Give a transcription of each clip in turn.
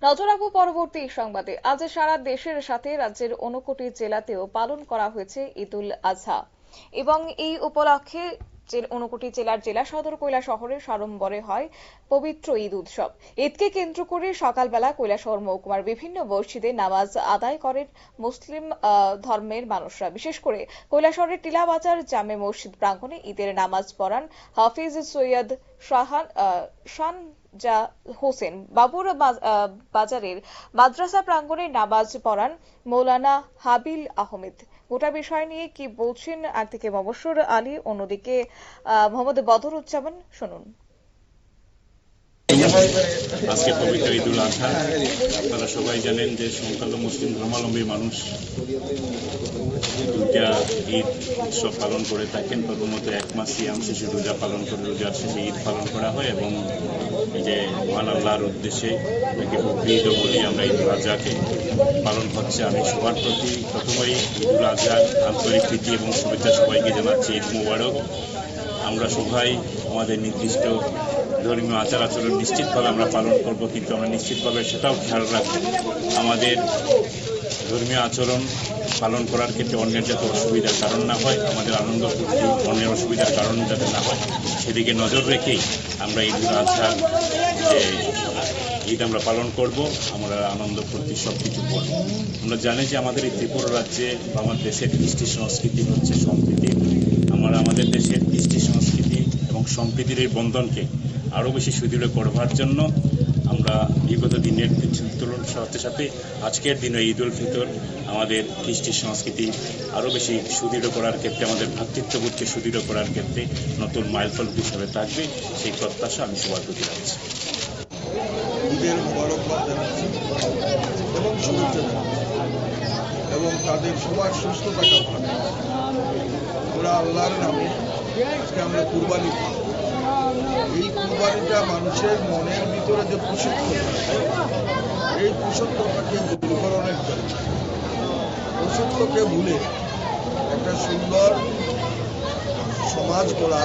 নজর রাখবো পরবর্তী সংবাদে। আজ সারা দেশের সাথে রাজ্যের 59টি জেলাতেও পালন করা হয়েছে ঈদুল আজহা এবং এই উপলক্ষে 59টি জেলার জেলা সদর কৈলাসহরের সাড়ম্বরে হয় পবিত্র ঈদ উৎসব। ঈদকে কেন্দ্র করে সকালবেলা কৈলাসহর মহকুমার বিভিন্ন মসজিদে নামাজ আদায় করেন মুসলিম ধর্মের মানুষরা। বিশেষ করে কৈলাসহরের টিলাবাজার জামে মসজিদ প্রাঙ্গণে ঈদের নামাজ পড়ান হাফিজ সৈয়দ শান হোসেন। বাবুর বাজারের মাদ্রাসা প্রাঙ্গণে নামাজ পড়ান মৌলানা হাবিল আহমেদ। গোটা বিষয় নিয়ে কি বলছেন একদিকে মবস্বর আলী, অন্যদিকে মোহাম্মদ বদরুজ্জামান, শুনুন। আজকে পবিত্র ঈদুল আজহা। আপনারা সবাই জানেন যে সংখ্যালঘু মুসলিম ধর্মাবলম্বী মানুষ দুইটা ঈদ উৎসব পালন করে থাকেন। প্রথমত এক মাস সিয়াম শেষে রোজা পালন করে রোজার শেষে ঈদ পালন করা হয় এবং এই যে মহান আল্লাহর উদ্দেশ্যে একে ঈদও বলি আমরা ঈদুল আজহাকে পালন হচ্ছে। আমি সবার প্রতি প্রথমেই ঈদুল আজহার আন্তরিক প্রীতি এবং শুভেচ্ছা সবাইকে জানাচ্ছি। ঈদ মুবারক। আমরা সবাই আমাদের নির্দিষ্ট ধর্মীয় আচার আচরণ নিশ্চিতভাবে আমরা পালন করব, কিন্তু আমরা নিশ্চিতভাবে সেটাও খেয়াল রাখব আমাদের ধর্মীয় আচরণ পালন করার ক্ষেত্রে অন্যের যাতে অসুবিধার কারণ না হয়, আমাদের আনন্দ ফুর্তি অন্যের অসুবিধার কারণ যাতে না হয় সেদিকে নজর রেখেই আমরা ঈদুল আজহার যে ঈদ আমরা পালন করব, আমরা আনন্দ ফুর্তি সব কিছু করব। আমরা জানি যে আমাদের এই ত্রিপুরা রাজ্যে বা আমার দেশের কৃষ্টি সংস্কৃতি হচ্ছে সম্প্রীতি। আমরা আমাদের দেশের কৃষ্টি সংস্কৃতি এবং সম্প্রীতির এই বন্ধনকে আরও বেশি সুদৃঢ় করবার জন্য আমরা বিগত দিনের তুলনার সাথে সাথে আজকের দিনে ঈদ উল ফিতর আমাদের কৃষ্টি সংস্কৃতি আরও বেশি সুদৃঢ় করার ক্ষেত্রে, আমাদের ভ্রাতৃত্ববোধকে সুদৃঢ় করার ক্ষেত্রে নতুন মাইলফলক হিসাবে থাকবে, সেই প্রত্যাশা আমি সবার প্রতি রাখছি। ঈদের মোবারকবাদ জানাচ্ছি এবং শুভেচ্ছা জানাচ্ছি এবং তাদের সবার সুস্থতা কামনা। আমরা আল্লাহর নামে আজকে আমরা কুরবানি করি। এই কুরবানিটা মানুষের মনের ভিতরে যে কুশত্রতা, এই কুশত্রতাকে দূরীকরণের জন্য, কুশত্রকে ভুলে একটা সুন্দর সমাজ গড়া,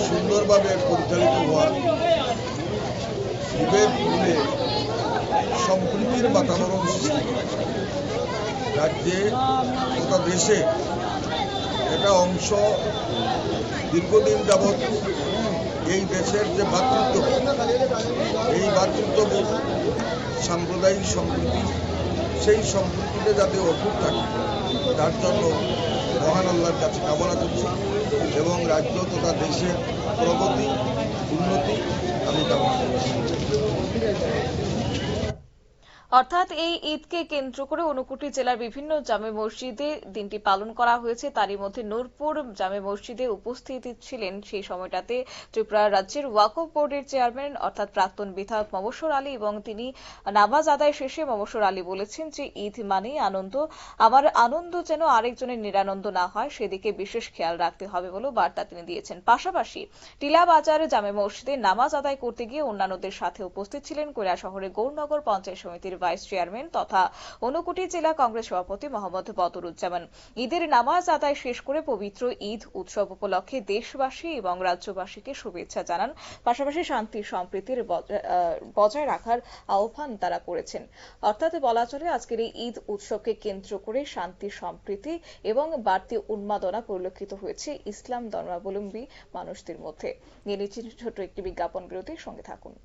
সুন্দরভাবে পরিচালিত হওয়া, বিবেক ভুলে সম্প্রীতির বাতাবরণ সৃষ্টি করা, রাজ্যে তথা দেশে এটা অংশ দীর্ঘদিন যাবৎ এই দেশের যে ভ্রাতৃত্ববোধ, এই ভ্রাতৃত্ববোধ সাম্প্রদায়িক সম্প্রীতি, সেই সম্প্রীতিতে যাতে অটুট থাকে তার জন্য মহান আল্লাহর কাছে কামনা করছি এবং রাজ্য তথা দেশের প্রগতি উন্নতি আমি কামনা করছি। অর্থাৎ এই ঈদকে কেন্দ্র করে 59টি জেলার বিভিন্ন জামে মসজিদে দিনটি পালন করা হয়েছে। তারই মধ্যে নূরপুর জামে মসজিদে উপস্থিত ছিলেন সেই সময়টাতে ত্রিপুরা রাজ্যের ওয়াকফ বোর্ডের চেয়ারম্যান অর্থাৎ প্রাক্তন বিধায়ক মবস্বর আলী, এবং তিনি নামাজ আদায় শেষে মবস্বর আলী বলেছেন যে ঈদ মানেই আনন্দ, আমার আনন্দ যেন আরেকজনের নিরানন্দ না হয় সেদিকে বিশেষ খেয়াল রাখতে হবে বলে বার্তা তিনি দিয়েছেন। পাশাপাশি টিলাবাজার জামে মসজিদে নামাজ আদায় করতে গিয়ে অন্যান্যদের সাথে উপস্থিত ছিলেন কৈলাসহরের গৌরনগর পঞ্চায়েত সমিতির ভাইস চেয়ারম্যান তথা 59টি জেলা কংগ্রেস সভাপতি মোহাম্মদ বদরুজ্জামান। ঈদের নামাজ আদায় শেষ করে পবিত্র ঈদ উৎসব উপলক্ষে দেশবাসী এবং রাজ্যবাসীকে শুভেচ্ছা জানান। পাশাপাশি শান্তি সম্প্রীতির বজায় রাখার আহ্বান তারা করেছেন। অর্থাৎ বলা চলে আজকের এই ঈদ উৎসবকে কেন্দ্র করে শান্তি সম্প্রীতি এবং বাড়তি উন্মাদনা পরিলক্ষিত হয়েছে ইসলাম ধর্মাবলম্বী মানুষদের মধ্যে। নিয়ে নিচ্ছি ছোট্ট একটি বিজ্ঞাপন বিরতির সঙ্গে থাকুন।